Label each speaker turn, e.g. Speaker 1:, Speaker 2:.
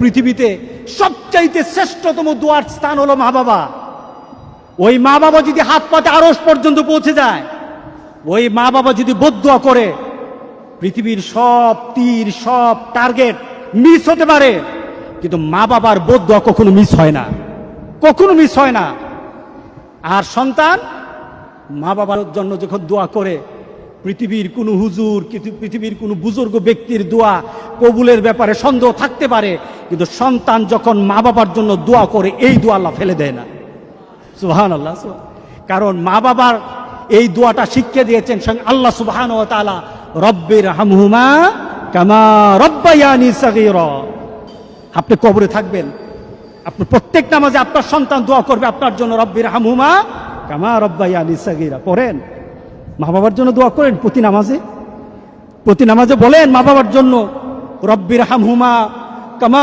Speaker 1: পৃথিবীতে সবচাইতে শ্রেষ্ঠতম দোয়ার স্থান হলো মা বাবা। ওই মা বাবা যদি হাত পাতে আরশ পর্যন্ত পৌঁছে যায়, ওই মা বাবা যদি বদদুয়া করে, পৃথিবীর সব তীর সব টার্গেট মিস হতে পারে, কিন্তু মা বাবার বদদুয়া কখনো মিস হয় না, কখনো মিস হয় না। আর সন্তান মা বাবার জন্য যখন দোয়া করে, পৃথিবীর কোনো হুজুর, পৃথিবীর কোনো বুজুর্গ ব্যক্তির দোয়া কবুলের ব্যাপারে সন্দেহ থাকতে পারে, কিন্তু সন্তান যখন মা বাবার জন্য দোয়া করে, এই দোয়া আল্লাহ ফেলে দেয় না। সুবহানাল্লাহ। কারণ মা বাবার এই দোয়াটা শিখিয়ে দিয়েছেন আল্লাহ সুবহানাহু ওয়া তাআলা, রব্বির হামহুমা কামা রব্বায়ানি সাগীরা। আপনি কবরে থাকবেন, আপনি প্রত্যেক নামাজে আপনার সন্তান দোয়া করবে আপনার জন্য, রব্বির হামহুমা কামা রব্বায়ানি সাগীরা। পড়েন, মা বাবার জন্য দোয়া করেন প্রতি নামাজে বলেন মা বাবার জন্য, রব্বির হামহুমা কামা